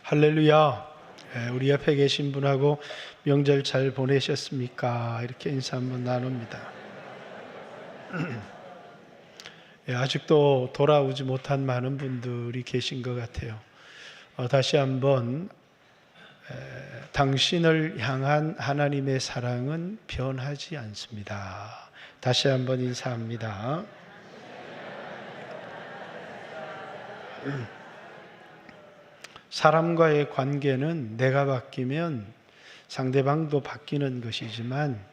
할렐루야. 우리 옆에 계신 분하고 명절 잘 보내셨습니까? 이렇게 인사 한번 나눕니다. 아직도 돌아오지 못한 많은 분들이 계신 것 같아요. 다시 한번 당신을 향한 하나님의 사랑은 변하지 않습니다. 다시 한번 인사합니다. 사람과의 관계는 내가 바뀌면 상대방도 바뀌는 것이지만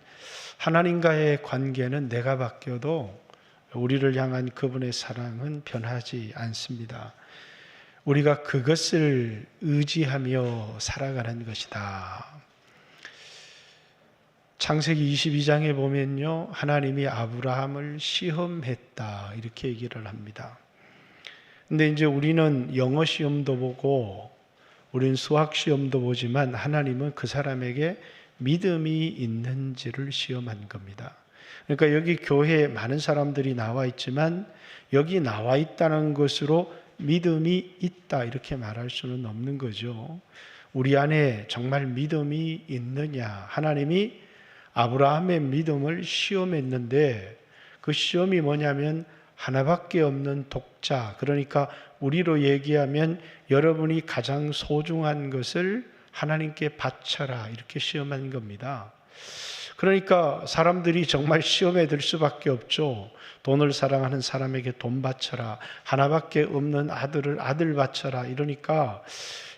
하나님과의 관계는 내가 바뀌어도 우리를 향한 그분의 사랑은 변하지 않습니다. 우리가 그것을 의지하며 살아가는 것이다. 창세기 22장에 보면요, 하나님이 아브라함을 시험했다 이렇게 얘기를 합니다. 근데 이제 우리는 영어 시험도 보고 우리는 수학 시험도 보지만 하나님은 그 사람에게 믿음이 있는지를 시험한 겁니다. 그러니까 여기 교회에 많은 사람들이 나와 있지만 여기 나와 있다는 것으로 믿음이 있다 이렇게 말할 수는 없는 거죠. 우리 안에 정말 믿음이 있느냐. 하나님이 아브라함의 믿음을 시험했는데 그 시험이 뭐냐면 하나밖에 없는 독자, 그러니까 우리로 얘기하면 여러분이 가장 소중한 것을 하나님께 바쳐라 이렇게 시험한 겁니다. 그러니까 사람들이 정말 시험에 들 수밖에 없죠. 돈을 사랑하는 사람에게 돈 바쳐라, 하나밖에 없는 아들을 아들 바쳐라 이러니까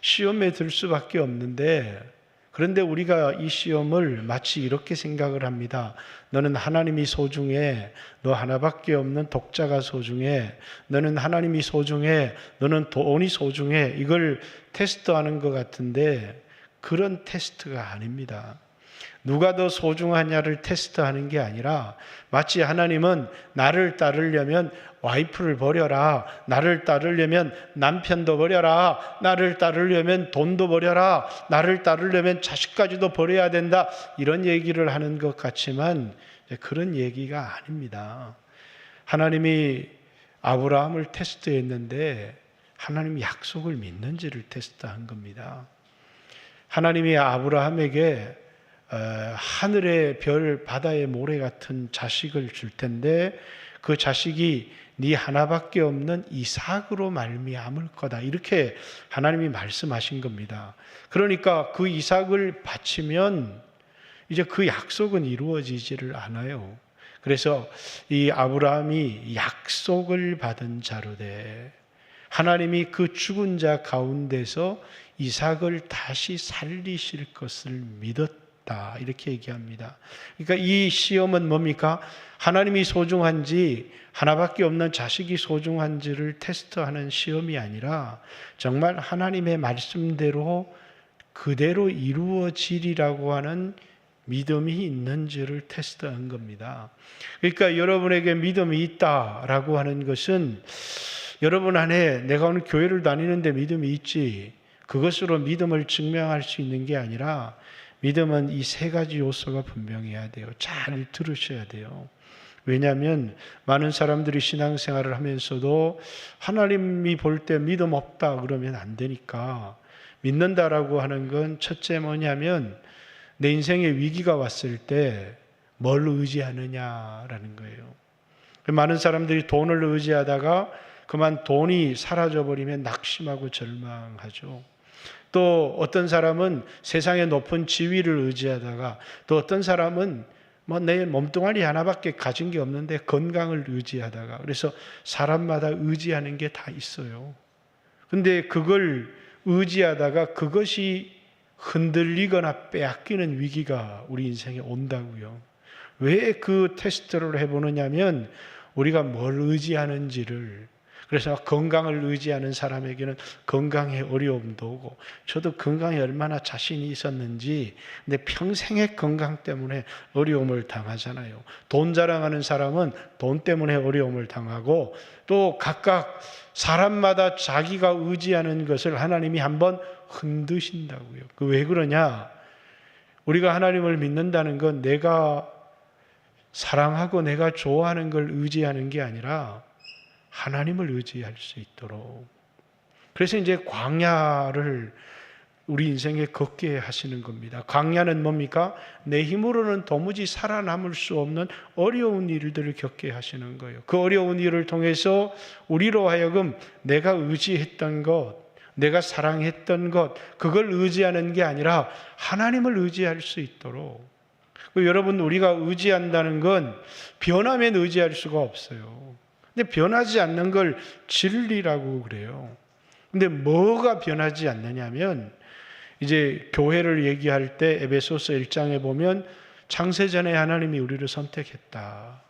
시험에 들 수밖에 없는데, 그런데 우리가 이 시험을 마치 이렇게 생각을 합니다. 너는 하나님이 소중해. 너 하나밖에 없는 독자가 소중해. 너는 하나님이 소중해. 너는 돈이 소중해. 이걸 테스트하는 것 같은데 그런 테스트가 아닙니다. 누가 더 소중하냐를 테스트하는 게 아니라 마치 하나님은 나를 따르려면 와이프를 버려라, 나를 따르려면 남편도 버려라, 나를 따르려면 돈도 버려라, 나를 따르려면 자식까지도 버려야 된다 이런 얘기를 하는 것 같지만 그런 얘기가 아닙니다. 하나님이 아브라함을 테스트했는데 하나님이 약속을 믿는지를 테스트한 겁니다. 하나님이 아브라함에게 하늘의 별, 바다의 모래 같은 자식을 줄 텐데 그 자식이 네 하나밖에 없는 이삭으로 말미암을 거다 이렇게 하나님이 말씀하신 겁니다. 그러니까 그 이삭을 바치면 이제 그 약속은 이루어지지를 않아요. 그래서 이 아브라함이 약속을 받은 자로 돼 하나님이 그 죽은 자 가운데서 이삭을 다시 살리실 것을 믿었다 이렇게 얘기합니다. 그러니까 이 시험은 뭡니까? 하나님이 소중한지 하나밖에 없는 자식이 소중한지를 테스트하는 시험이 아니라 정말 하나님의 말씀대로 그대로 이루어지리라고 하는 믿음이 있는지를 테스트한 겁니다. 그러니까 여러분에게 믿음이 있다라고 하는 것은 여러분 안에 내가 오늘 교회를 다니는데 믿음이 있지, 그것으로 믿음을 증명할 수 있는 게 아니라 믿음은 이 세 가지 요소가 분명해야 돼요. 잘 들으셔야 돼요. 왜냐하면 많은 사람들이 신앙생활을 하면서도 하나님이 볼 때 믿음 없다 그러면 안 되니까, 믿는다라고 하는 건 첫째 뭐냐면 내 인생에 위기가 왔을 때 뭘 의지하느냐라는 거예요. 많은 사람들이 돈을 의지하다가 그만 돈이 사라져버리면 낙심하고 절망하죠. 또 어떤 사람은 세상의 높은 지위를 의지하다가, 또 어떤 사람은 내 몸뚱아리 하나밖에 가진 게 없는데 건강을 의지하다가, 그래서 사람마다 의지하는 게 다 있어요. 근데 그걸 의지하다가 그것이 흔들리거나 빼앗기는 위기가 우리 인생에 온다고요. 왜 그 테스트를 해보느냐면 우리가 뭘 의지하는지를. 그래서 건강을 의지하는 사람에게는 건강에 어려움도 오고, 저도 건강에 얼마나 자신이 있었는지, 근데 평생의 건강 때문에 어려움을 당하잖아요. 돈 자랑하는 사람은 돈 때문에 어려움을 당하고, 또 각각 사람마다 자기가 의지하는 것을 하나님이 한번 흔드신다고요. 그 왜 그러냐? 우리가 하나님을 믿는다는 건 내가 사랑하고 내가 좋아하는 걸 의지하는 게 아니라 하나님을 의지할 수 있도록. 그래서 이제 광야를 우리 인생에 걷게 하시는 겁니다. 광야는 뭡니까? 내 힘으로는 도무지 살아남을 수 없는 어려운 일들을 겪게 하시는 거예요. 그 어려운 일을 통해서 우리로 하여금 내가 의지했던 것, 내가 사랑했던 것, 그걸 의지하는 게 아니라 하나님을 의지할 수 있도록. 여러분, 우리가 의지한다는 건 변하면 의지할 수가 없어요. 근데 변하지 않는 걸 진리라고 그래요. 근데 뭐가 변하지 않느냐면, 이제 교회를 얘기할 때 에베소서 1장에 보면 창세전에 하나님이 우리를 선택했다.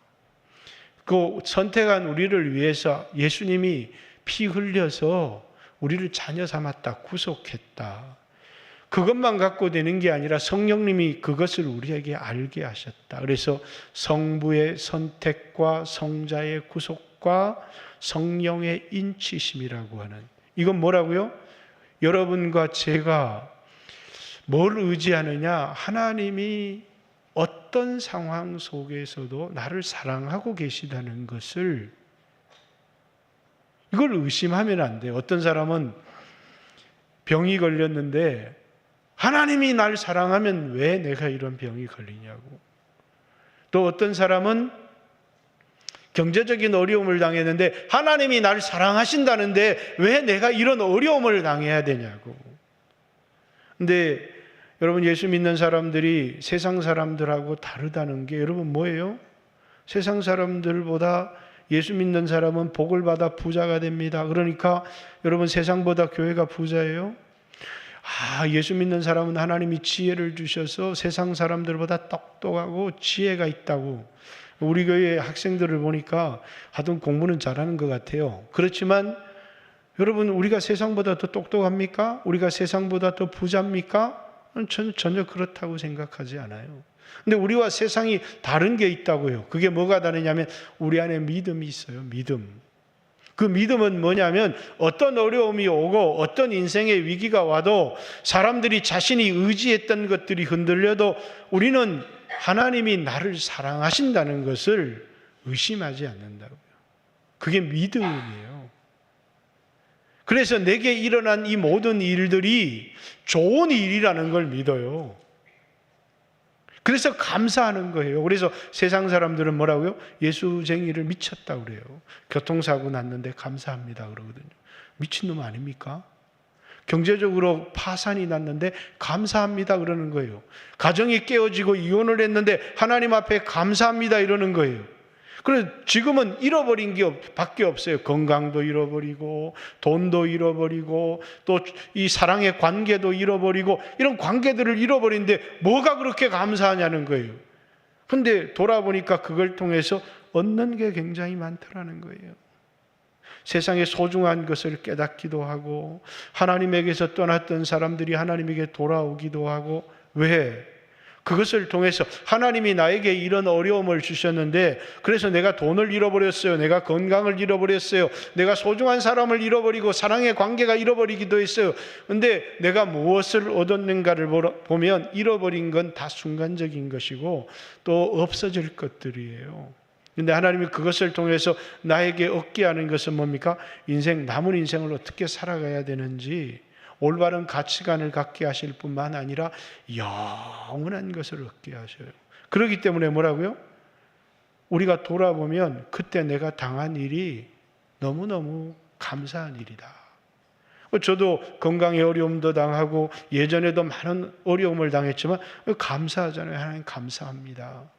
그 선택한 우리를 위해서 예수님이 피 흘려서 우리를 자녀 삼았다, 구속했다. 그것만 갖고 되는 게 아니라 성령님이 그것을 우리에게 알게 하셨다. 그래서 성부의 선택과 성자의 구속과 성령의 인치심이라고 하는, 이건 뭐라고요? 여러분과 제가 뭘 의지하느냐? 하나님이 어떤 상황 속에서도 나를 사랑하고 계시다는 것을, 이걸 의심하면 안 돼요. 어떤 사람은 병이 걸렸는데 하나님이 날 사랑하면 왜 내가 이런 병이 걸리냐고. 또 어떤 사람은 경제적인 어려움을 당했는데 하나님이 나를 사랑하신다는데 왜 내가 이런 어려움을 당해야 되냐고. 근데 여러분, 예수 믿는 사람들이 세상 사람들하고 다르다는 게 여러분 뭐예요? 세상 사람들보다 예수 믿는 사람은 복을 받아 부자가 됩니다. 그러니까 여러분, 세상보다 교회가 부자예요? 예수 믿는 사람은 하나님이 지혜를 주셔서 세상 사람들보다 똑똑하고 지혜가 있다고. 우리 교회 학생들을 보니까 하여튼 공부는 잘하는 것 같아요. 그렇지만 여러분, 우리가 세상보다 더 똑똑합니까? 우리가 세상보다 더 부자입니까? 저는 전혀 그렇다고 생각하지 않아요. 근데 우리와 세상이 다른 게 있다고요. 그게 뭐가 다르냐면 우리 안에 믿음이 있어요. 믿음. 그 믿음은 뭐냐면 어떤 어려움이 오고 어떤 인생의 위기가 와도 사람들이 자신이 의지했던 것들이 흔들려도 우리는 하나님이 나를 사랑하신다는 것을 의심하지 않는다고요. 그게 믿음이에요. 그래서 내게 일어난 이 모든 일들이 좋은 일이라는 걸 믿어요. 그래서 감사하는 거예요. 그래서 세상 사람들은 뭐라고요? 예수쟁이를 미쳤다고 그래요. 교통사고 났는데 감사합니다 그러거든요. 미친놈 아닙니까? 경제적으로 파산이 났는데 감사합니다 그러는 거예요. 가정이 깨어지고 이혼을 했는데 하나님 앞에 감사합니다 이러는 거예요. 그래서 지금은 잃어버린 게 밖에 없어요. 건강도 잃어버리고 돈도 잃어버리고 또 이 사랑의 관계도 잃어버리고 이런 관계들을 잃어버리는데 뭐가 그렇게 감사하냐는 거예요. 그런데 돌아보니까 그걸 통해서 얻는 게 굉장히 많더라는 거예요. 세상의 소중한 것을 깨닫기도 하고 하나님에게서 떠났던 사람들이 하나님에게 돌아오기도 하고. 왜? 그것을 통해서 하나님이 나에게 이런 어려움을 주셨는데 그래서 내가 돈을 잃어버렸어요. 내가 건강을 잃어버렸어요. 내가 소중한 사람을 잃어버리고 사랑의 관계가 잃어버리기도 했어요. 그런데 내가 무엇을 얻었는가를 보면 잃어버린 건 다 순간적인 것이고 또 없어질 것들이에요. 그런데 하나님이 그것을 통해서 나에게 얻게 하는 것은 뭡니까? 남은 인생을 어떻게 살아가야 되는지 올바른 가치관을 갖게 하실 뿐만 아니라 영원한 것을 얻게 하셔요. 그렇기 때문에 뭐라고요? 우리가 돌아보면 그때 내가 당한 일이 너무너무 감사한 일이다. 저도 건강의 어려움도 당하고 예전에도 많은 어려움을 당했지만 감사하잖아요. 하나님 감사합니다.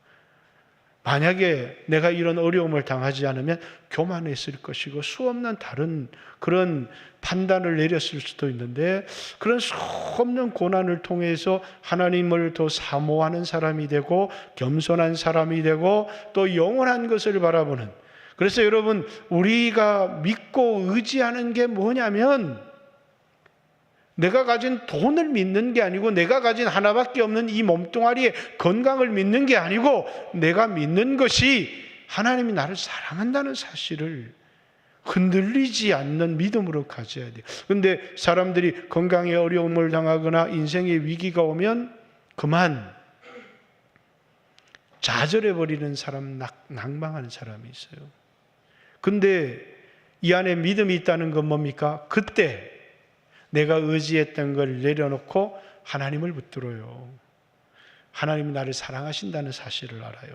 만약에 내가 이런 어려움을 당하지 않으면 교만했을 것이고 수없는 다른 그런 판단을 내렸을 수도 있는데 그런 수없는 고난을 통해서 하나님을 더 사모하는 사람이 되고 겸손한 사람이 되고 또 영원한 것을 바라보는. 그래서 여러분, 우리가 믿고 의지하는 게 뭐냐면 내가 가진 돈을 믿는 게 아니고 내가 가진 하나밖에 없는 이 몸뚱아리의 건강을 믿는 게 아니고 내가 믿는 것이 하나님이 나를 사랑한다는 사실을 흔들리지 않는 믿음으로 가져야 돼요. 그런데 사람들이 건강에 어려움을 당하거나 인생의 위기가 오면 그만 좌절해버리는 사람, 낭망하는 사람이 있어요. 근데 이 안에 믿음이 있다는 건 뭡니까? 그때 내가 의지했던 걸 내려놓고 하나님을 붙들어요. 하나님이 나를 사랑하신다는 사실을 알아요.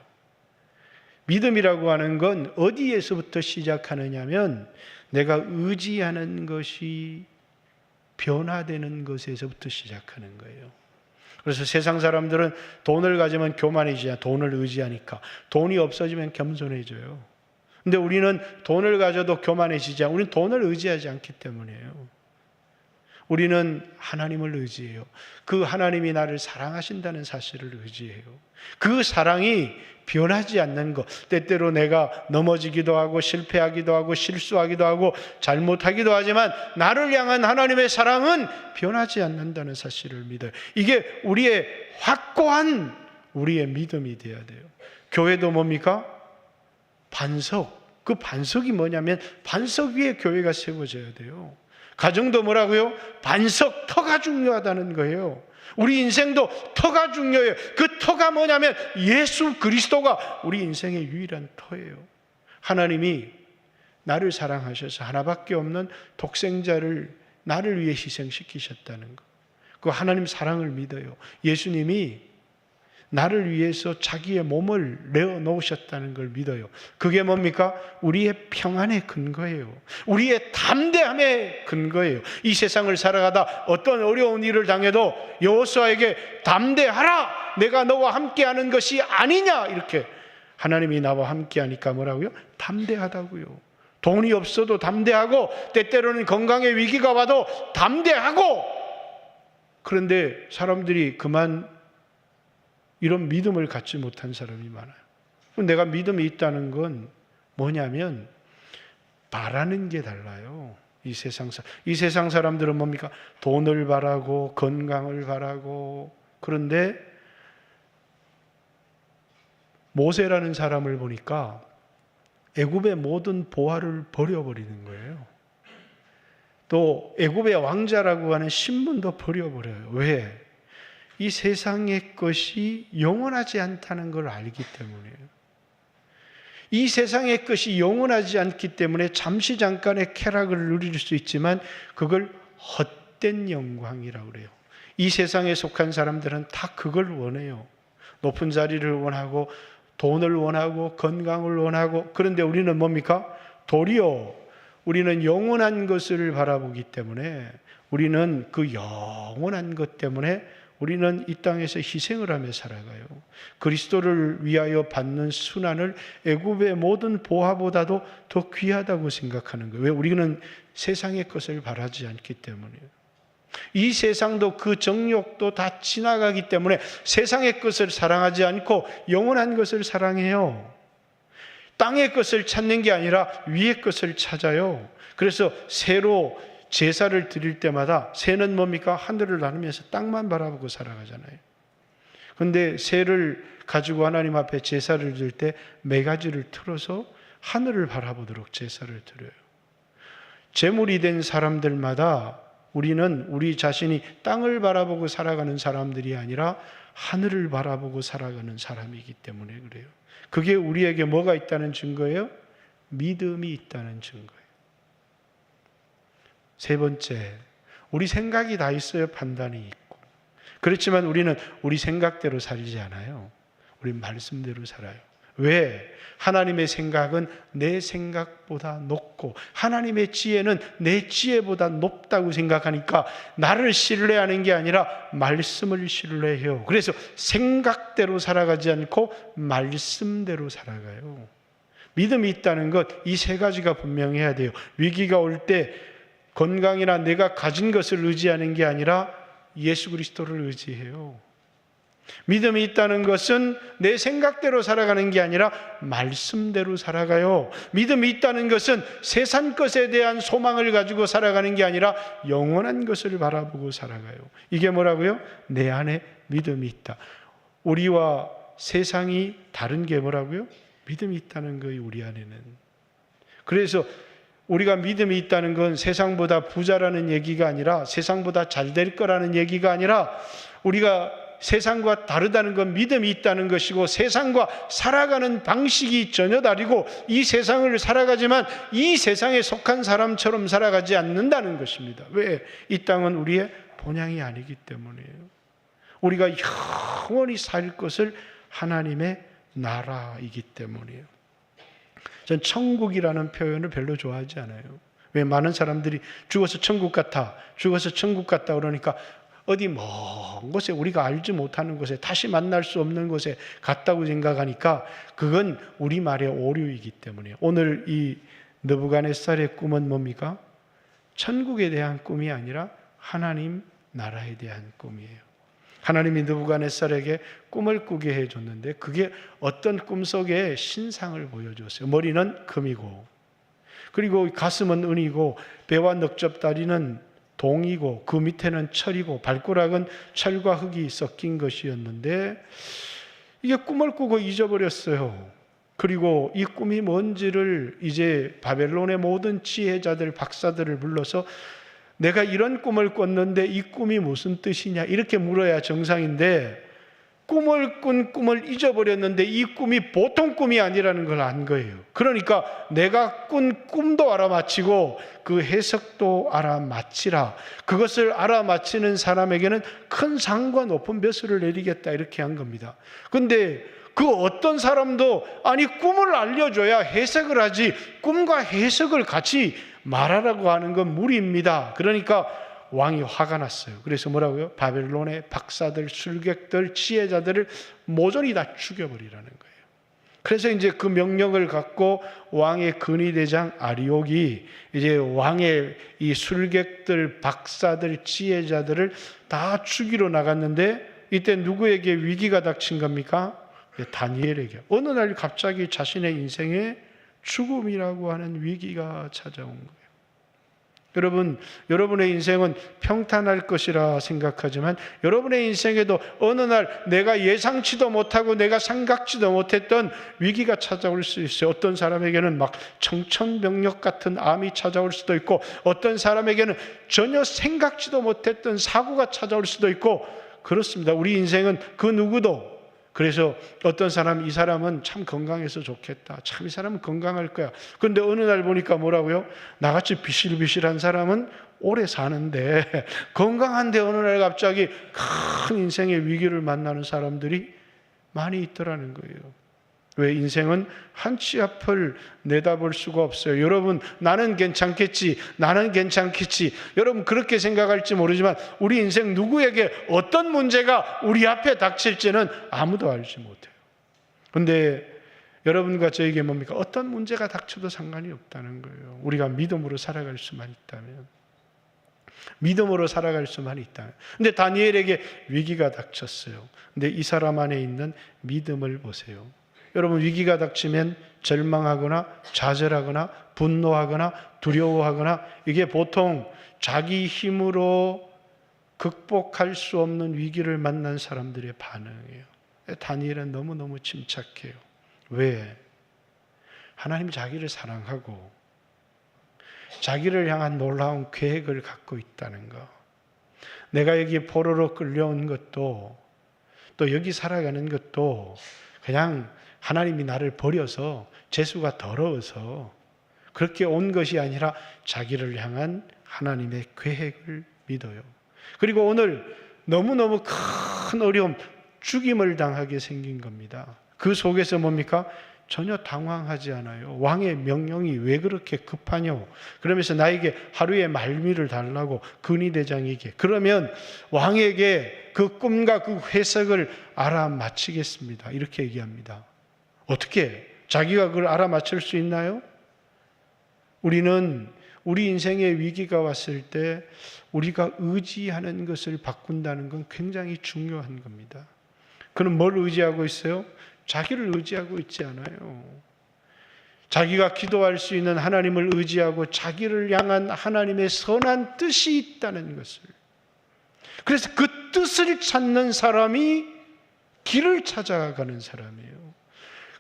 믿음이라고 하는 건 어디에서부터 시작하느냐면 내가 의지하는 것이 변화되는 것에서부터 시작하는 거예요. 그래서 세상 사람들은 돈을 가지면 교만해지냐, 돈을 의지하니까. 돈이 없어지면 겸손해져요. 근데 우리는 돈을 가져도 교만해지지 않고 우리는 돈을 의지하지 않기 때문이에요. 우리는 하나님을 의지해요. 그 하나님이 나를 사랑하신다는 사실을 의지해요. 그 사랑이 변하지 않는 것. 때때로 내가 넘어지기도 하고 실패하기도 하고 실수하기도 하고 잘못하기도 하지만 나를 향한 하나님의 사랑은 변하지 않는다는 사실을 믿어요. 이게 우리의 확고한 우리의 믿음이 되어야 돼요. 교회도 뭡니까? 반석. 그 반석이 뭐냐면 반석 위에 교회가 세워져야 돼요. 가정도 뭐라고요? 반석, 터가 중요하다는 거예요. 우리 인생도 터가 중요해요. 그 터가 뭐냐면 예수 그리스도가 우리 인생의 유일한 터예요. 하나님이 나를 사랑하셔서 하나밖에 없는 독생자를 나를 위해 희생시키셨다는 것. 그 하나님 사랑을 믿어요. 예수님이 나를 위해서 자기의 몸을 내어놓으셨다는 걸 믿어요. 그게 뭡니까? 우리의 평안의 근거예요. 우리의 담대함의 근거예요. 이 세상을 살아가다 어떤 어려운 일을 당해도 여호수아에게 담대하라! 내가 너와 함께하는 것이 아니냐! 이렇게 하나님이 나와 함께하니까 뭐라고요? 담대하다고요. 돈이 없어도 담대하고 때때로는 건강의 위기가 와도 담대하고. 그런데 사람들이 그만 이런 믿음을 갖지 못한 사람이 많아요. 내가 믿음이 있다는 건 뭐냐면 바라는 게 달라요. 이 세상 사람들은 뭡니까? 돈을 바라고 건강을 바라고. 그런데 모세라는 사람을 보니까 애굽의 모든 보화를 버려버리는 거예요. 또 애굽의 왕자라고 하는 신분도 버려버려요. 왜? 이 세상의 것이 영원하지 않다는 걸 알기 때문이에요. 이 세상의 것이 영원하지 않기 때문에 잠시 잠깐의 쾌락을 누릴 수 있지만 그걸 헛된 영광이라고 그래요. 이 세상에 속한 사람들은 다 그걸 원해요. 높은 자리를 원하고 돈을 원하고 건강을 원하고. 그런데 우리는 뭡니까? 도리어 우리는 영원한 것을 바라보기 때문에 우리는 그 영원한 것 때문에 우리는 이 땅에서 희생을 하며 살아가요. 그리스도를 위하여 받는 순환을 애굽의 모든 보화보다도 더 귀하다고 생각하는 거예요. 왜? 우리는 세상의 것을 바라지 않기 때문이에요. 이 세상도 그 정욕도 다 지나가기 때문에 세상의 것을 사랑하지 않고 영원한 것을 사랑해요. 땅의 것을 찾는 게 아니라 위의 것을 찾아요. 그래서 새로 제사를 드릴 때마다 새는 뭡니까? 하늘을 나누면서 땅만 바라보고 살아가잖아요. 그런데 새를 가지고 하나님 앞에 제사를 드릴 때 매가지를 틀어서 하늘을 바라보도록 제사를 드려요. 제물이 된 사람들마다 우리는 우리 자신이 땅을 바라보고 살아가는 사람들이 아니라 하늘을 바라보고 살아가는 사람이기 때문에 그래요. 그게 우리에게 뭐가 있다는 증거예요? 믿음이 있다는 증거예요. 세 번째, 우리 생각이 다 있어요. 판단이 있고. 그렇지만 우리는 우리 생각대로 살지 않아요. 우리는 말씀대로 살아요. 왜? 하나님의 생각은 내 생각보다 높고 하나님의 지혜는 내 지혜보다 높다고 생각하니까 나를 신뢰하는 게 아니라 말씀을 신뢰해요. 그래서 생각대로 살아가지 않고 말씀대로 살아가요. 믿음이 있다는 것, 이 세 가지가 분명해야 돼요. 위기가 올 때 건강이나 내가 가진 것을 의지하는 게 아니라 예수 그리스도를 의지해요. 믿음이 있다는 것은 내 생각대로 살아가는 게 아니라 말씀대로 살아가요. 믿음이 있다는 것은 세상 것에 대한 소망을 가지고 살아가는 게 아니라 영원한 것을 바라보고 살아가요. 이게 뭐라고요? 내 안에 믿음이 있다. 우리와 세상이 다른 게 뭐라고요? 믿음이 있다는 거예요. 우리 안에는. 그래서 우리가 믿음이 있다는 건 세상보다 부자라는 얘기가 아니라 세상보다 잘 될 거라는 얘기가 아니라 우리가 세상과 다르다는 건 믿음이 있다는 것이고, 세상과 살아가는 방식이 전혀 다르고, 이 세상을 살아가지만 이 세상에 속한 사람처럼 살아가지 않는다는 것입니다. 왜? 이 땅은 우리의 본향이 아니기 때문이에요. 우리가 영원히 살 것을 하나님의 나라이기 때문이에요. 전 천국이라는 표현을 별로 좋아하지 않아요. 왜? 많은 사람들이 죽어서 천국 같아, 죽어서 천국 같다 그러니까 어디 먼 곳에, 우리가 알지 못하는 곳에, 다시 만날 수 없는 곳에 갔다고 생각하니까 그건 우리말의 오류이기 때문에, 오늘 이 느부갓네살의 꿈은 뭡니까? 천국에 대한 꿈이 아니라 하나님 나라에 대한 꿈이에요. 하나님이 느부갓네살에게 꿈을 꾸게 해줬는데, 그게 어떤 꿈속에 신상을 보여줬어요. 머리는 금이고, 그리고 가슴은 은이고, 배와 넉적다리는 동이고, 그 밑에는 철이고, 발가락은 철과 흙이 섞인 것이었는데, 이게 꿈을 꾸고 잊어버렸어요. 그리고 이 꿈이 뭔지를 이제 바벨론의 모든 지혜자들, 박사들을 불러서 내가 이런 꿈을 꿨는데 이 꿈이 무슨 뜻이냐 이렇게 물어야 정상인데, 꿈을 꾼 꿈을 잊어버렸는데 이 꿈이 보통 꿈이 아니라는 걸 안 거예요. 그러니까 내가 꾼 꿈도 알아맞히고 그 해석도 알아맞히라. 그것을 알아맞히는 사람에게는 큰 상과 높은 벼슬을 내리겠다, 이렇게 한 겁니다. 근데 그 어떤 사람도 아니 꿈을 알려줘야 해석을 하지, 꿈과 해석을 같이 말하라고 하는 건 무리입니다. 그러니까 왕이 화가 났어요. 그래서 뭐라고요? 바벨론의 박사들, 술객들, 지혜자들을 모조리 다 죽여버리라는 거예요. 그래서 이제 그 명령을 갖고 왕의 근위대장 아리옥이 이제 왕의 이 술객들, 박사들, 지혜자들을 다 죽이러 나갔는데, 이때 누구에게 위기가 닥친 겁니까? 다니엘에게. 어느 날 갑자기 자신의 인생에 죽음이라고 하는 위기가 찾아온 거예요. 여러분, 여러분의 인생은 평탄할 것이라 생각하지만 여러분의 인생에도 어느 날 내가 예상치도 못하고 내가 생각지도 못했던 위기가 찾아올 수 있어요. 어떤 사람에게는 막 청천벽력 같은 암이 찾아올 수도 있고, 어떤 사람에게는 전혀 생각지도 못했던 사고가 찾아올 수도 있고, 그렇습니다. 우리 인생은 그 누구도. 그래서 어떤 사람, 이 사람은 참 건강해서 좋겠다, 참 이 사람은 건강할 거야. 그런데 어느 날 보니까 뭐라고요? 나같이 비실비실한 사람은 오래 사는데, 건강한데 어느 날 갑자기 큰 인생의 위기를 만나는 사람들이 많이 있더라는 거예요. 왜? 인생은 한 치 앞을 내다볼 수가 없어요. 여러분, 나는 괜찮겠지, 나는 괜찮겠지, 여러분 그렇게 생각할지 모르지만 우리 인생 누구에게 어떤 문제가 우리 앞에 닥칠지는 아무도 알지 못해요. 그런데 여러분과 저에게 뭡니까? 어떤 문제가 닥쳐도 상관이 없다는 거예요. 우리가 믿음으로 살아갈 수만 있다면, 믿음으로 살아갈 수만 있다면. 근데 다니엘에게 위기가 닥쳤어요. 근데 이 사람 안에 있는 믿음을 보세요. 여러분, 위기가 닥치면 절망하거나 좌절하거나 분노하거나 두려워하거나, 이게 보통 자기 힘으로 극복할 수 없는 위기를 만난 사람들의 반응이에요. 다니엘은 너무너무 침착해요. 왜? 하나님 자기를 사랑하고 자기를 향한 놀라운 계획을 갖고 있다는 거. 내가 여기 포로로 끌려온 것도, 또 여기 살아가는 것도 그냥 하나님이 나를 버려서 재수가 더러워서 그렇게 온 것이 아니라 자기를 향한 하나님의 계획을 믿어요. 그리고 오늘 너무너무 큰 어려움, 죽임을 당하게 생긴 겁니다. 그 속에서 뭡니까? 전혀 당황하지 않아요. 왕의 명령이 왜 그렇게 급하냐고. 그러면서 나에게 하루의 말미를 달라고 근위대장에게. 그러면 왕에게 그 꿈과 그 해석을 알아맞히겠습니다. 이렇게 얘기합니다. 어떻게? 자기가 그걸 알아맞힐 수 있나요? 우리는 우리 인생의 위기가 왔을 때 우리가 의지하는 것을 바꾼다는 건 굉장히 중요한 겁니다. 그는 뭘 의지하고 있어요? 자기를 의지하고 있지 않아요. 자기가 기도할 수 있는 하나님을 의지하고 자기를 향한 하나님의 선한 뜻이 있다는 것을. 그래서 그 뜻을 찾는 사람이 길을 찾아가는 사람이에요.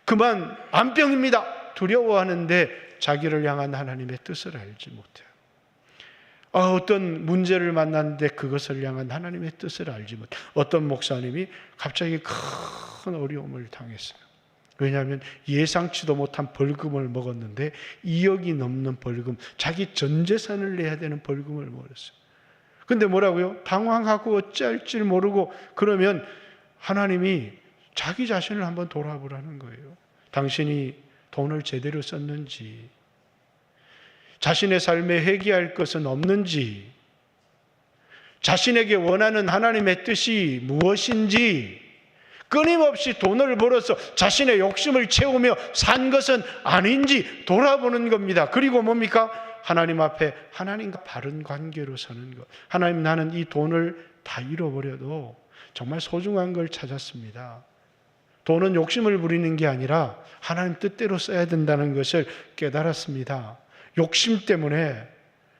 그만 암병입니다 두려워하는데 자기를 향한 하나님의 뜻을 알지 못해요. 어떤 문제를 만났는데 그것을 향한 하나님의 뜻을 알지 못. 어떤 목사님이 갑자기 큰 어려움을 당했어요. 왜냐하면 예상치도 못한 벌금을 먹었는데 2억이 넘는 벌금, 자기 전 재산을 내야 되는 벌금을 먹었어요. 근데 뭐라고요? 당황하고 어찌할 줄 모르고 그러면 하나님이 자기 자신을 한번 돌아보라는 거예요. 당신이 돈을 제대로 썼는지, 자신의 삶에 회개할 것은 없는지, 자신에게 원하는 하나님의 뜻이 무엇인지, 끊임없이 돈을 벌어서 자신의 욕심을 채우며 산 것은 아닌지 돌아보는 겁니다. 그리고 뭡니까? 하나님 앞에 하나님과 바른 관계로 사는 것. 하나님, 나는 이 돈을 다 잃어버려도 정말 소중한 걸 찾았습니다. 돈은 욕심을 부리는 게 아니라 하나님 뜻대로 써야 된다는 것을 깨달았습니다. 욕심 때문에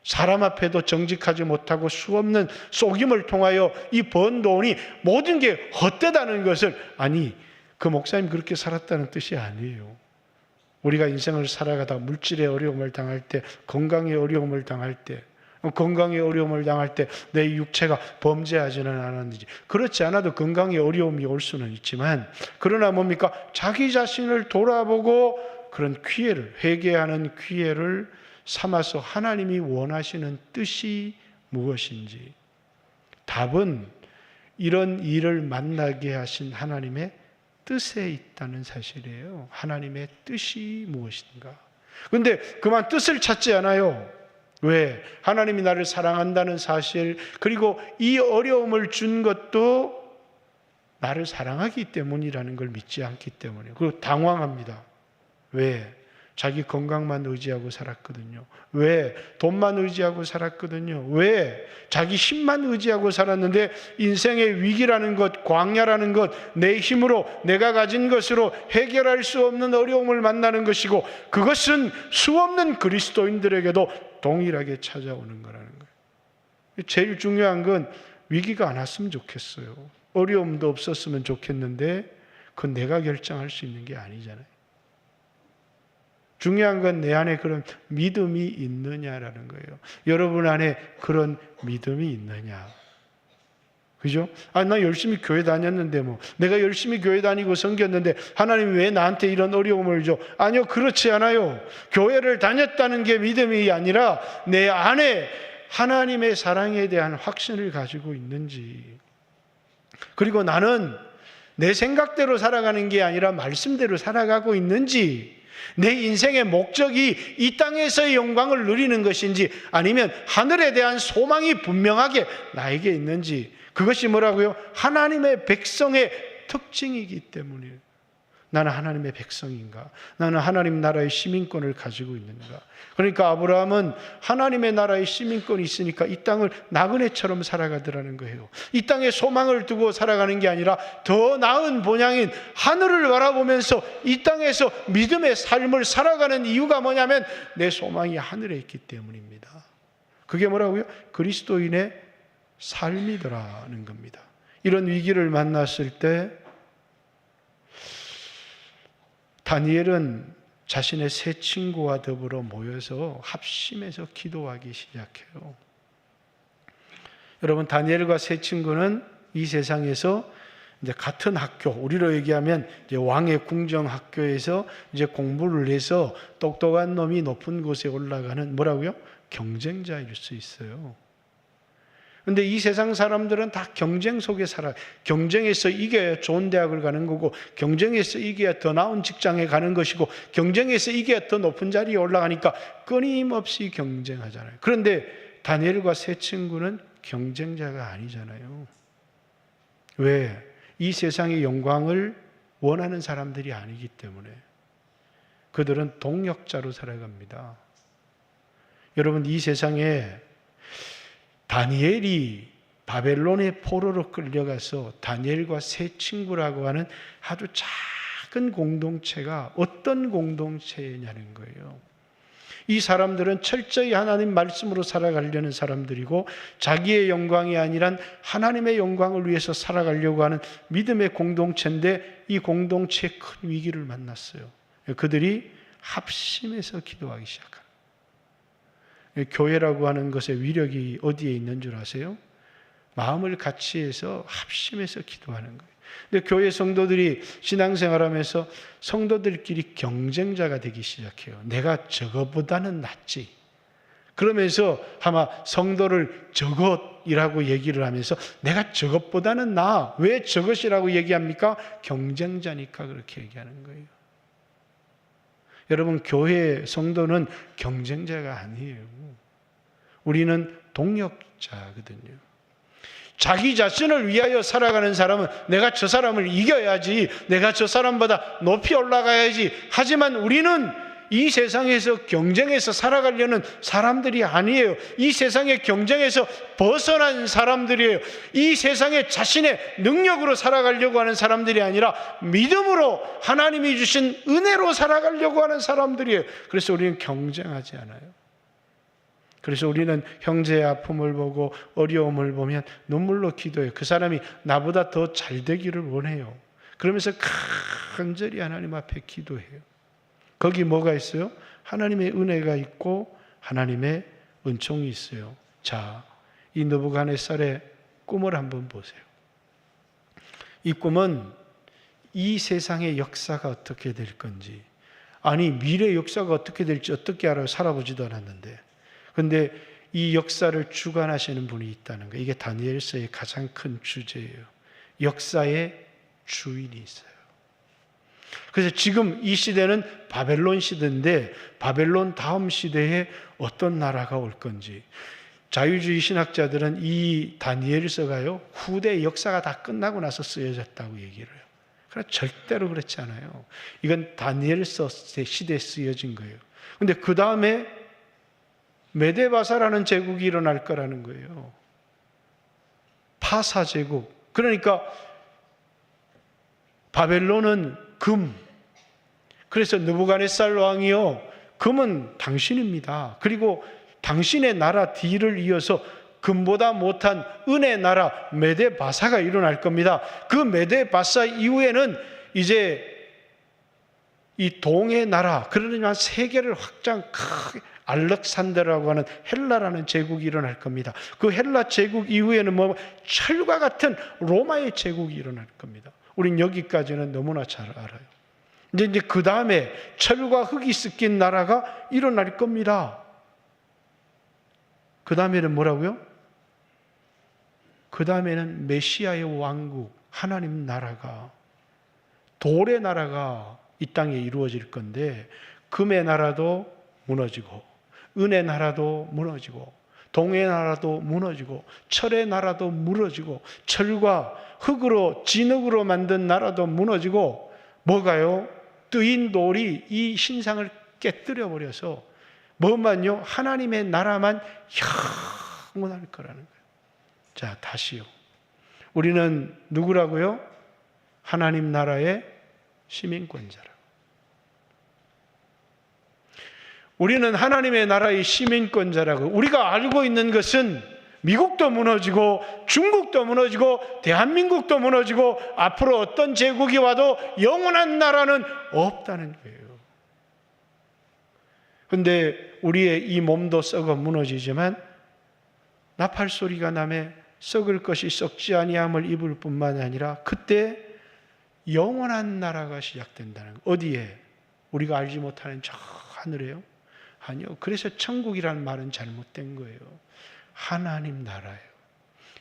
사람 앞에도 정직하지 못하고 수없는 속임을 통하여 이 번 돈이 모든 게 헛되다는 것을, 아니, 그 목사님 그렇게 살았다는 뜻이 아니에요. 우리가 인생을 살아가다 물질의 어려움을 당할 때, 건강의 어려움을 당할 때, 내 육체가 범죄하지는 않았는지, 그렇지 않아도 건강의 어려움이 올 수는 있지만, 그러나 뭡니까? 자기 자신을 돌아보고 그런 기회를, 회개하는 기회를 삼아서 하나님이 원하시는 뜻이 무엇인지, 답은 이런 일을 만나게 하신 하나님의 뜻에 있다는 사실이에요. 하나님의 뜻이 무엇인가? 그런데 그만 뜻을 찾지 않아요. 왜? 하나님이 나를 사랑한다는 사실, 그리고 이 어려움을 준 것도 나를 사랑하기 때문이라는 걸 믿지 않기 때문에. 그리고 당황합니다. 왜? 자기 건강만 의지하고 살았거든요. 왜? 돈만 의지하고 살았거든요. 왜? 자기 힘만 의지하고 살았는데 인생의 위기라는 것, 광야라는 것, 내 힘으로, 내가 가진 것으로 해결할 수 없는 어려움을 만나는 것이고, 그것은 수없는 그리스도인들에게도 동일하게 찾아오는 거라는 거예요. 제일 중요한 건 위기가 안 왔으면 좋겠어요. 어려움도 없었으면 좋겠는데 그건 내가 결정할 수 있는 게 아니잖아요. 중요한 건 내 안에 그런 믿음이 있느냐라는 거예요. 여러분 안에 그런 믿음이 있느냐. 그죠? 나 열심히 교회 다녔는데 내가 열심히 교회 다니고 섬겼는데 하나님이 왜 나한테 이런 어려움을 줘? 아니요, 그렇지 않아요. 교회를 다녔다는 게 믿음이 아니라 내 안에 하나님의 사랑에 대한 확신을 가지고 있는지, 그리고 나는 내 생각대로 살아가는 게 아니라 말씀대로 살아가고 있는지, 내 인생의 목적이 이 땅에서의 영광을 누리는 것인지 아니면 하늘에 대한 소망이 분명하게 나에게 있는지, 그것이 뭐라고요? 하나님의 백성의 특징이기 때문이에요. 나는 하나님의 백성인가? 나는 하나님 나라의 시민권을 가지고 있는가? 그러니까 아브라함은 하나님의 나라의 시민권이 있으니까 이 땅을 나그네처럼 살아가더라는 거예요. 이 땅에 소망을 두고 살아가는 게 아니라 더 나은 본향인 하늘을 바라보면서 이 땅에서 믿음의 삶을 살아가는 이유가 뭐냐면 내 소망이 하늘에 있기 때문입니다. 그게 뭐라고요? 그리스도인의 삶이더라는 겁니다. 이런 위기를 만났을 때 다니엘은 자신의 세 친구와 더불어 모여서 합심해서 기도하기 시작해요. 여러분, 다니엘과 세 친구는 이 세상에서 이제 같은 학교, 우리로 얘기하면 이제 왕의 궁정 학교에서 이제 공부를 해서 똑똑한 놈이 높은 곳에 올라가는 뭐라고요? 경쟁자일 수 있어요. 근데 이 세상 사람들은 다 경쟁 속에 살아요. 경쟁에서 이겨야 좋은 대학을 가는 거고, 경쟁에서 이겨야 더 나은 직장에 가는 것이고, 경쟁에서 이겨야 더 높은 자리에 올라가니까 끊임없이 경쟁하잖아요. 그런데 다니엘과 세 친구는 경쟁자가 아니잖아요. 왜? 이 세상의 영광을 원하는 사람들이 아니기 때문에. 그들은 동역자로 살아갑니다. 여러분, 이 세상에 다니엘이 바벨론의 포로로 끌려가서 다니엘과 세 친구라고 하는 아주 작은 공동체가 어떤 공동체냐는 거예요. 이 사람들은 철저히 하나님 말씀으로 살아가려는 사람들이고, 자기의 영광이 아니라 하나님의 영광을 위해서 살아가려고 하는 믿음의 공동체인데, 이 공동체의 큰 위기를 만났어요. 그들이 합심해서 기도하기 시작합니다. 교회라고 하는 것의 위력이 어디에 있는 줄 아세요? 마음을 같이 해서 합심해서 기도하는 거예요. 근데 교회 성도들이 신앙생활하면서 성도들끼리 경쟁자가 되기 시작해요. 내가 저거보다는 낫지. 그러면서 아마 성도를 저것이라고 얘기를 하면서 내가 저것보다는 나아. 왜 저것이라고 얘기합니까? 경쟁자니까 그렇게 얘기하는 거예요. 여러분, 교회 성도는 경쟁자가 아니에요. 우리는 동역자거든요. 자기 자신을 위하여 살아가는 사람은 내가 저 사람을 이겨야지, 내가 저 사람보다 높이 올라가야지. 하지만 우리는 이 세상에서 경쟁해서 살아가려는 사람들이 아니에요. 이 세상의 경쟁에서 벗어난 사람들이에요. 이 세상에 자신의 능력으로 살아가려고 하는 사람들이 아니라 믿음으로 하나님이 주신 은혜로 살아가려고 하는 사람들이에요. 그래서 우리는 경쟁하지 않아요. 그래서 우리는 형제의 아픔을 보고 어려움을 보면 눈물로 기도해요. 그 사람이 나보다 더 잘 되기를 원해요. 그러면서 간절히 하나님 앞에 기도해요. 거기 뭐가 있어요? 하나님의 은혜가 있고 하나님의 은총이 있어요. 자, 이 느부갓네살의 꿈을 한번 보세요. 이 꿈은 이 세상의 역사가 어떻게 될 건지, 아니 미래 역사가 어떻게 될지 어떻게 알아요? 살아보지도 않았는데. 그런데 이 역사를 주관하시는 분이 있다는 거예요. 이게 다니엘서의 가장 큰 주제예요. 역사의 주인이 있어요. 그래서 지금 이 시대는 바벨론 시대인데 바벨론 다음 시대에 어떤 나라가 올 건지, 자유주의 신학자들은 이 다니엘서가요 후대 역사가 다 끝나고 나서 쓰여졌다고 얘기를 해요. 그러나 절대로 그렇지 않아요. 이건 다니엘서 시대에 쓰여진 거예요. 그런데 그 다음에 메데바사라는 제국이 일어날 거라는 거예요. 파사 제국. 그러니까 바벨론은 금. 그래서 느부갓네살 왕이요, 금은 당신입니다. 그리고 당신의 나라 뒤를 이어서 금보다 못한 은혜 나라 메데바사가 일어날 겁니다. 그 메데바사 이후에는 이제 이 동의 나라, 그러니까 세계를 확장 크게 알렉산더라고 하는 헬라라는 제국이 일어날 겁니다. 그 헬라 제국 이후에는 뭐 철과 같은 로마의 제국이 일어날 겁니다. 우린 여기까지는 너무나 잘 알아요. 이제 그 다음에 철과 흙이 섞인 나라가 일어날 겁니다. 그 다음에는 뭐라고요? 그 다음에는 메시아의 왕국, 하나님 나라가, 돌의 나라가 이 땅에 이루어질 건데, 금의 나라도 무너지고 은의 나라도 무너지고 동의 나라도 무너지고 철의 나라도 무너지고 철과 흙으로 진흙으로 만든 나라도 무너지고, 뭐가요? 뜨인 돌이 이 신상을 깨뜨려 버려서 뭐만요? 하나님의 나라만 영원할 거라는 거예요. 자, 다시요. 우리는 누구라고요? 하나님 나라의 시민권자라. 우리는 하나님의 나라의 시민권자라고. 우리가 알고 있는 것은 미국도 무너지고 중국도 무너지고 대한민국도 무너지고 앞으로 어떤 제국이 와도 영원한 나라는 없다는 거예요. 그런데 우리의 이 몸도 썩어 무너지지만 나팔 소리가 나매 썩을 것이 썩지 아니함을 입을 뿐만 아니라 그때 영원한 나라가 시작된다는 거예요. 어디에? 우리가 알지 못하는 저 하늘에요? 아니요. 그래서 천국이라는 말은 잘못된 거예요. 하나님 나라예요.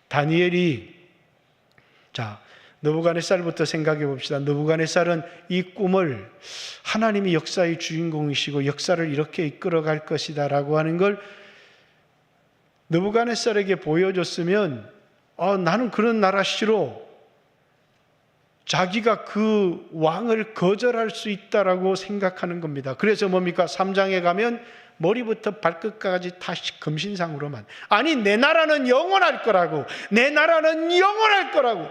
다니엘이, 자, 느부갓네살부터 생각해 봅시다. 느부갓네살은 이 꿈을 하나님이 역사의 주인공이시고 역사를 이렇게 이끌어갈 것이다 라고 하는 걸 느부갓네살에게 보여줬으면 나는 그런 나라 싫어. 자기가 그 왕을 거절할 수 있다라고 생각하는 겁니다. 그래서 뭡니까? 3장에 가면 머리부터 발끝까지 다 금신상으로만. 아니, 내 나라는 영원할 거라고. 내 나라는 영원할 거라고.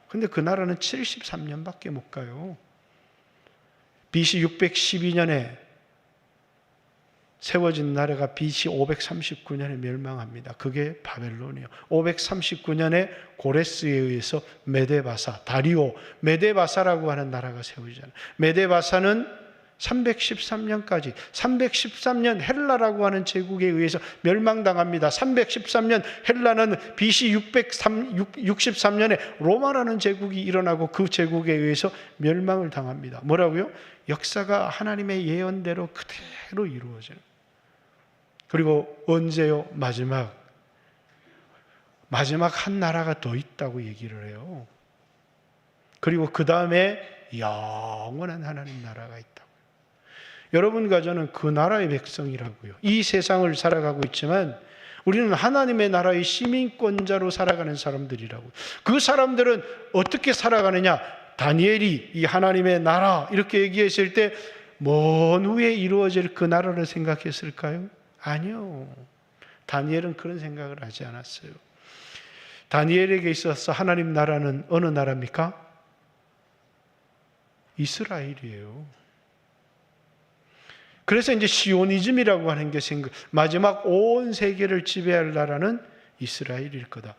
근데 그 나라는 73년밖에 못 가요. BC 612년에 세워진 나라가 BC 539년에 멸망합니다. 그게 바벨론이에요. 539년에 고레스에 의해서 메데바사, 다리오, 메데바사라고 하는 나라가 세워지잖아요. 메데바사는 313년까지 313년 헬라라고 하는 제국에 의해서 멸망당합니다. 313년 헬라는 BC 663년에 로마라는 제국이 일어나고 그 제국에 의해서 멸망을 당합니다. 뭐라고요? 역사가 하나님의 예언대로 그대로 이루어져요. 그리고 언제요? 마지막 한 나라가 더 있다고 얘기를 해요. 그리고 그 다음에 영원한 하나님 나라가 있다고. 여러분과 저는 그 나라의 백성이라고요. 이 세상을 살아가고 있지만 우리는 하나님의 나라의 시민권자로 살아가는 사람들이라고요. 그 사람들은 어떻게 살아가느냐? 다니엘이 이 하나님의 나라 이렇게 얘기했을 때 먼 후에 이루어질 그 나라를 생각했을까요? 아니요. 다니엘은 그런 생각을 하지 않았어요. 다니엘에게 있어서 하나님 나라는 어느 나라입니까? 이스라엘이에요. 그래서 이제 시오니즘이라고 하는 게 마지막 온 세계를 지배할 나라는 이스라엘일 거다.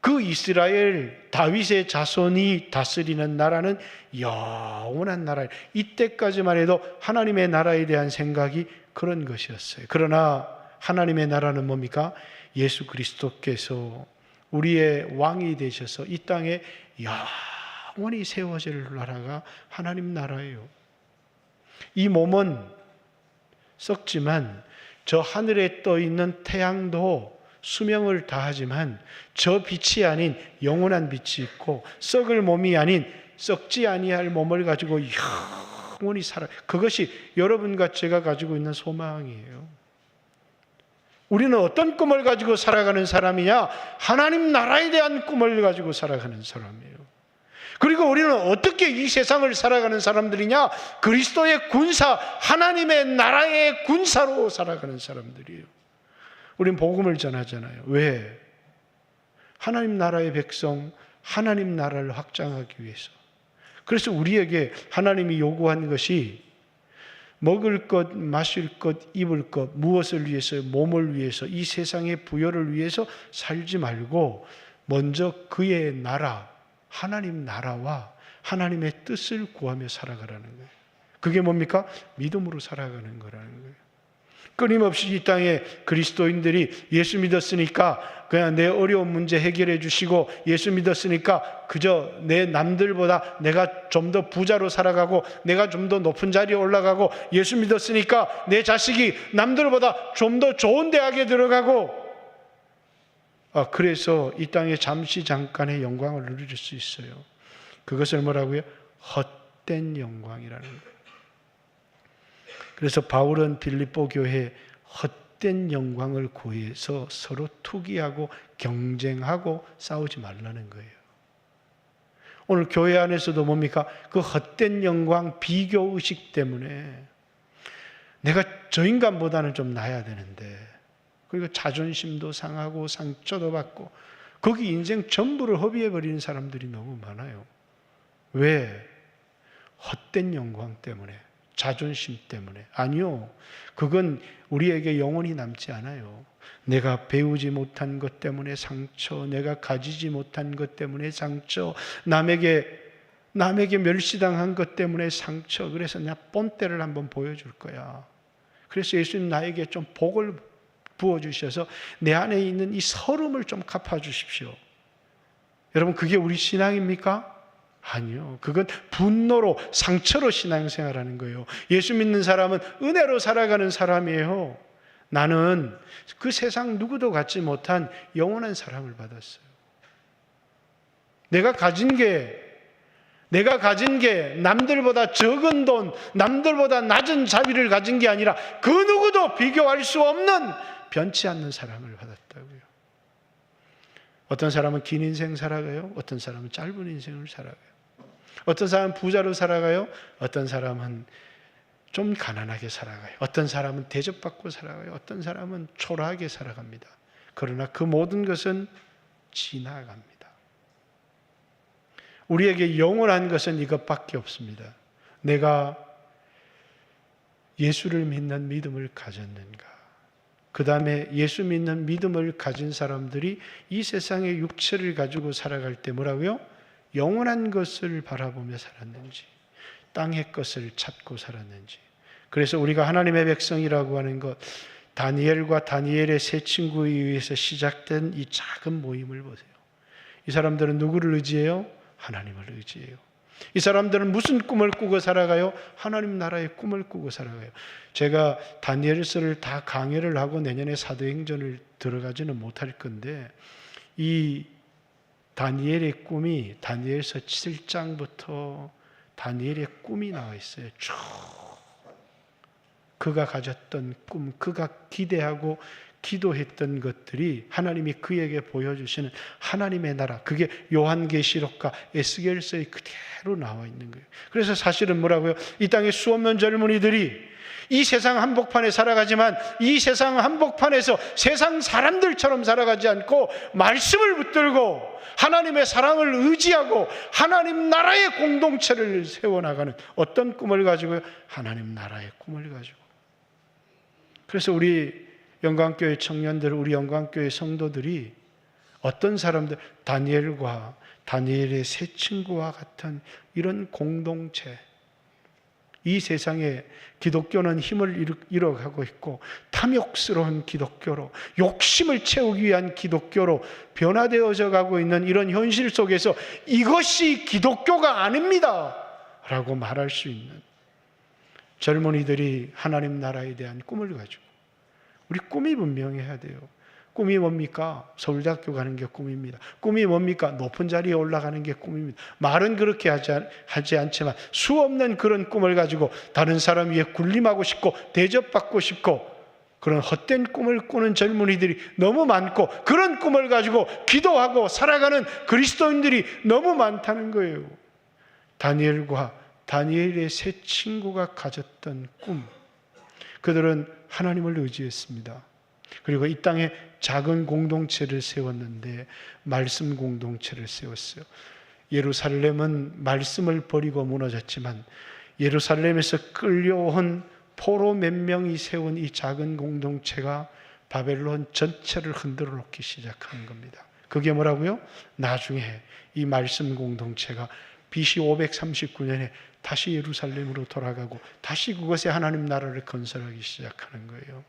그 이스라엘 다윗의 자손이 다스리는 나라는 영원한 나라. 이때까지만 해도 하나님의 나라에 대한 생각이 그런 것이었어요. 그러나 하나님의 나라는 뭡니까? 예수 그리스도께서 우리의 왕이 되셔서 이 땅에 영원히 세워질 나라가 하나님 나라예요. 이 몸은 썩지만 저 하늘에 떠 있는 태양도 수명을 다하지만 저 빛이 아닌 영원한 빛이 있고 썩을 몸이 아닌 썩지 아니할 몸을 가지고 영원히 살아. 그것이 여러분과 제가 가지고 있는 소망이에요. 우리는 어떤 꿈을 가지고 살아가는 사람이냐? 하나님 나라에 대한 꿈을 가지고 살아가는 사람이에요. 그리고 우리는 어떻게 이 세상을 살아가는 사람들이냐? 그리스도의 군사, 하나님의 나라의 군사로 살아가는 사람들이에요. 우리는 복음을 전하잖아요. 왜? 하나님 나라의 백성, 하나님 나라를 확장하기 위해서. 그래서 우리에게 하나님이 요구한 것이 먹을 것, 마실 것, 입을 것, 무엇을 위해서, 몸을 위해서, 이 세상의 부여를 위해서 살지 말고 먼저 그의 나라, 하나님 나라와 하나님의 뜻을 구하며 살아가라는 거예요. 그게 뭡니까? 믿음으로 살아가는 거라는 거예요. 끊임없이 이 땅에 그리스도인들이 예수 믿었으니까 그냥 내 어려운 문제 해결해 주시고, 예수 믿었으니까 그저 내 남들보다 내가 좀 더 부자로 살아가고 내가 좀 더 높은 자리에 올라가고, 예수 믿었으니까 내 자식이 남들보다 좀 더 좋은 대학에 들어가고, 그래서 이 땅에 잠깐의 영광을 누릴 수 있어요. 그것을 뭐라고요? 헛된 영광이라는 거예요. 그래서 바울은 빌립보 교회에 헛된 영광을 구해서 서로 투기하고 경쟁하고 싸우지 말라는 거예요. 오늘 교회 안에서도 뭡니까? 그 헛된 영광, 비교의식 때문에 내가 저 인간보다는 좀 나아야 되는데, 그리고 자존심도 상하고 상처도 받고 거기 인생 전부를 허비해버리는 사람들이 너무 많아요. 왜? 헛된 영광 때문에, 자존심 때문에. 아니요, 그건 우리에게 영원히 남지 않아요. 내가 배우지 못한 것 때문에 상처, 내가 가지지 못한 것 때문에 상처, 남에게 멸시당한 것 때문에 상처. 그래서 내가 본때를 한번 보여줄 거야. 그래서 예수님 나에게 좀 복을 부어주셔서 내 안에 있는 이 서름을 좀 갚아주십시오. 여러분, 그게 우리 신앙입니까? 아니요. 그건 분노로, 상처로 신앙생활하는 거예요. 예수 믿는 사람은 은혜로 살아가는 사람이에요. 나는 그 세상 누구도 갖지 못한 영원한 사랑을 받았어요. 내가 가진 게 남들보다 적은 돈, 남들보다 낮은 자비를 가진 게 아니라 그 누구도 비교할 수 없는 변치 않는 사랑을 받았다고요. 어떤 사람은 긴 인생 살아가요. 어떤 사람은 짧은 인생을 살아가요. 어떤 사람은 부자로 살아가요. 어떤 사람은 좀 가난하게 살아가요. 어떤 사람은 대접받고 살아가요. 어떤 사람은 초라하게 살아갑니다. 그러나 그 모든 것은 지나갑니다. 우리에게 영원한 것은 이것밖에 없습니다. 내가 예수를 믿는 믿음을 가졌는가? 그 다음에 예수 믿는 믿음을 가진 사람들이 이 세상의 육체를 가지고 살아갈 때 뭐라고요? 영원한 것을 바라보며 살았는지, 땅의 것을 찾고 살았는지. 그래서 우리가 하나님의 백성이라고 하는 것, 다니엘과 다니엘의 세 친구에 의해서 시작된 이 작은 모임을 보세요. 이 사람들은 누구를 의지해요? 하나님을 의지해요. 이 사람들은 무슨 꿈을 꾸고 살아가요? 하나님 나라의 꿈을 꾸고 살아가요. 제가 다니엘서를 다 강해를 하고 내년에 사도행전을 들어가지는 못할 건데, 이 다니엘의 꿈이 다니엘서 7장부터 다니엘의 꿈이 나와 있어요. 쭉 그가 가졌던 꿈, 그가 기대하고 기도했던 것들이 하나님이 그에게 보여주시는 하나님의 나라, 그게 요한계시록과 에스겔서에 그대로 나와 있는 거예요. 그래서 사실은 뭐라고요? 이 땅의 수없는 젊은이들이 이 세상 한복판에 살아가지만 이 세상 한복판에서 세상 사람들처럼 살아가지 않고 말씀을 붙들고 하나님의 사랑을 의지하고 하나님 나라의 공동체를 세워나가는 어떤 꿈을 가지고요? 하나님 나라의 꿈을 가지고. 그래서 우리 영광교회 청년들, 우리 영광교회 성도들이 어떤 사람들, 다니엘과 다니엘의 세 친구와 같은 이런 공동체, 이 세상에 기독교는 힘을 잃어가고 있고 탐욕스러운 기독교로, 욕심을 채우기 위한 기독교로 변화되어져 가고 있는 이런 현실 속에서 이것이 기독교가 아닙니다 라고 말할 수 있는 젊은이들이 하나님 나라에 대한 꿈을 가지고, 우리 꿈이 분명해야 돼요. 꿈이 뭡니까? 서울대학교 가는 게 꿈입니다. 꿈이 뭡니까? 높은 자리에 올라가는 게 꿈입니다. 말은 그렇게 하지 않지만 수없는 그런 꿈을 가지고 다른 사람 위에 군림하고 싶고 대접받고 싶고 그런 헛된 꿈을 꾸는 젊은이들이 너무 많고, 그런 꿈을 가지고 기도하고 살아가는 그리스도인들이 너무 많다는 거예요. 다니엘과 다니엘의 세 친구가 가졌던 꿈, 그들은 하나님을 의지했습니다. 그리고 이 땅에 작은 공동체를 세웠는데 말씀 공동체를 세웠어요. 예루살렘은 말씀을 버리고 무너졌지만 예루살렘에서 끌려온 포로 몇 명이 세운 이 작은 공동체가 바벨론 전체를 흔들어 놓기 시작한 겁니다. 그게 뭐라고요? 나중에 이 말씀 공동체가 BC 539년에 다시 예루살렘으로 돌아가고 다시 그곳에 하나님 나라를 건설하기 시작하는 거예요.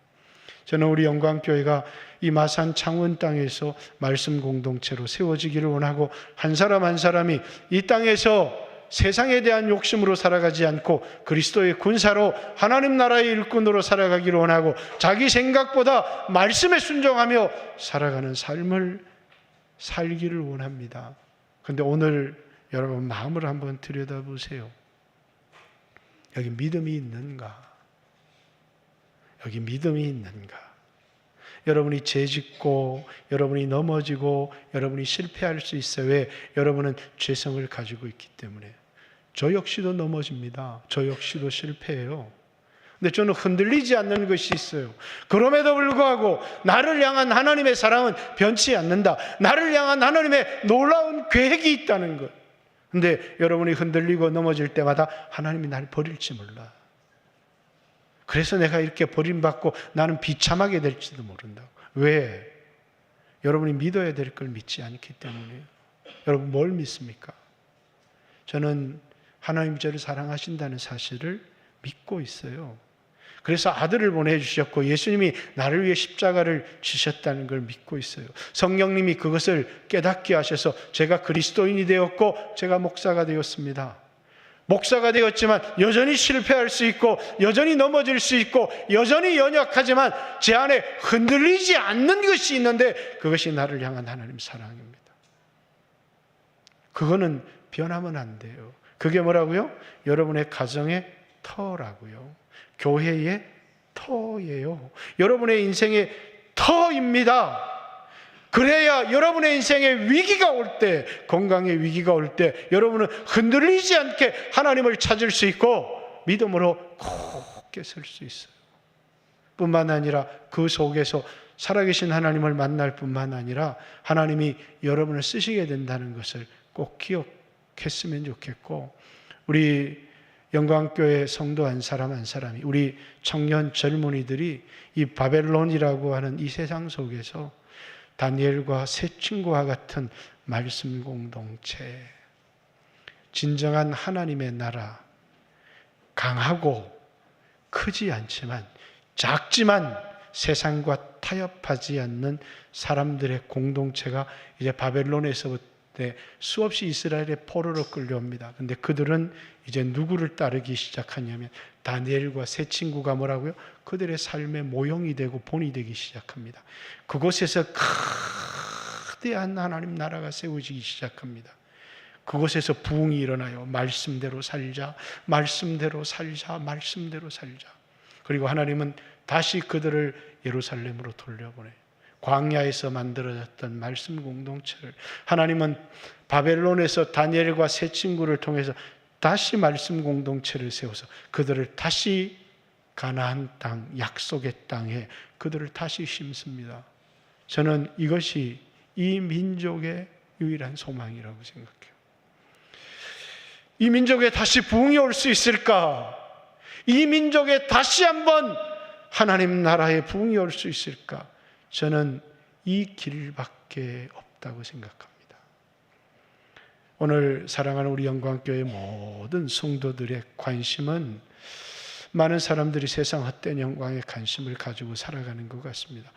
저는 우리 영광교회가 이 마산 창원 땅에서 말씀 공동체로 세워지기를 원하고, 한 사람 한 사람이 이 땅에서 세상에 대한 욕심으로 살아가지 않고 그리스도의 군사로 하나님 나라의 일꾼으로 살아가기를 원하고, 자기 생각보다 말씀에 순종하며 살아가는 삶을 살기를 원합니다. 그런데 오늘 여러분 마음을 한번 들여다보세요. 여기 믿음이 있는가? 여기 믿음이 있는가? 여러분이 죄짓고 여러분이 넘어지고 여러분이 실패할 수 있어요. 왜? 여러분은 죄성을 가지고 있기 때문에. 저 역시도 넘어집니다. 저 역시도 실패해요. 근데 저는 흔들리지 않는 것이 있어요. 그럼에도 불구하고 나를 향한 하나님의 사랑은 변치 않는다. 나를 향한 하나님의 놀라운 계획이 있다는 것. 근데 여러분이 흔들리고 넘어질 때마다 하나님이 나를 버릴지 몰라. 그래서 내가 이렇게 버림받고 나는 비참하게 될지도 모른다고. 왜? 여러분이 믿어야 될 걸 믿지 않기 때문이에요. 여러분 뭘 믿습니까? 저는 하나님이 저를 사랑하신다는 사실을 믿고 있어요. 그래서 아들을 보내주셨고 예수님이 나를 위해 십자가를 지셨다는 걸 믿고 있어요. 성령님이 그것을 깨닫게 하셔서 제가 그리스도인이 되었고 제가 목사가 되었습니다. 목사가 되었지만 여전히 실패할 수 있고 여전히 넘어질 수 있고 여전히 연약하지만 제 안에 흔들리지 않는 것이 있는데 그것이 나를 향한 하나님 사랑입니다. 그거는 변하면 안 돼요. 그게 뭐라고요? 여러분의 가정의 터라고요. 교회의 터예요. 여러분의 인생의 터입니다. 그래야 여러분의 인생에 위기가 올 때, 건강의 위기가 올 때 여러분은 흔들리지 않게 하나님을 찾을 수 있고 믿음으로 굳게 설 수 있어요. 뿐만 아니라 그 속에서 살아계신 하나님을 만날 뿐만 아니라 하나님이 여러분을 쓰시게 된다는 것을 꼭 기억했으면 좋겠고, 우리 영광교회 성도 한 사람 한 사람이, 우리 청년 젊은이들이 이 바벨론이라고 하는 이 세상 속에서 다니엘과 세 친구와 같은 말씀 공동체, 진정한 하나님의 나라, 강하고 크지 않지만 작지만 세상과 타협하지 않는 사람들의 공동체가 이제 바벨론에서부터 수없이 이스라엘의 포로로 끌려옵니다. 근데 그들은 이제 누구를 따르기 시작하냐면 다니엘과 세 친구가 뭐라고요? 그들의 삶의 모형이 되고 본이 되기 시작합니다. 그곳에서 거대한 하나님 나라가 세워지기 시작합니다. 그곳에서 부흥이 일어나요. 말씀대로 살자, 말씀대로 살자, 말씀대로 살자. 그리고 하나님은 다시 그들을 예루살렘으로 돌려보내요. 광야에서 만들어졌던 말씀 공동체를 하나님은 바벨론에서 다니엘과 세 친구를 통해서 다시 말씀 공동체를 세워서 그들을 다시 가나안 땅, 약속의 땅에 그들을 다시 심습니다. 저는 이것이 이 민족의 유일한 소망이라고 생각해요. 이 민족에 다시 부흥이 올 수 있을까? 이 민족에 다시 한번 하나님 나라의 부흥이 올 수 있을까? 저는 이 길밖에 없다고 생각합니다. 오늘 사랑하는 우리 영광교회 모든 성도들의 관심은 많은 사람들이 세상 헛된 영광에 관심을 가지고 살아가는 것 같습니다.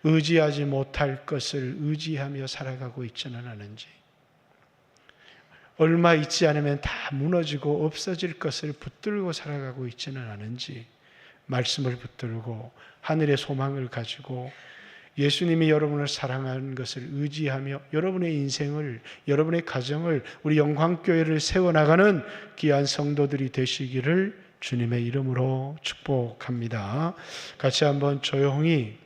의지하지 못할 것을 의지하며 살아가고 있지는 않은지, 얼마 있지 않으면 다 무너지고 없어질 것을 붙들고 살아가고 있지는 않은지, 말씀을 붙들고 하늘의 소망을 가지고 예수님이 여러분을 사랑하는 것을 의지하며 여러분의 인생을, 여러분의 가정을, 우리 영광교회를 세워나가는 귀한 성도들이 되시기를 주님의 이름으로 축복합니다. 같이 한번 조용히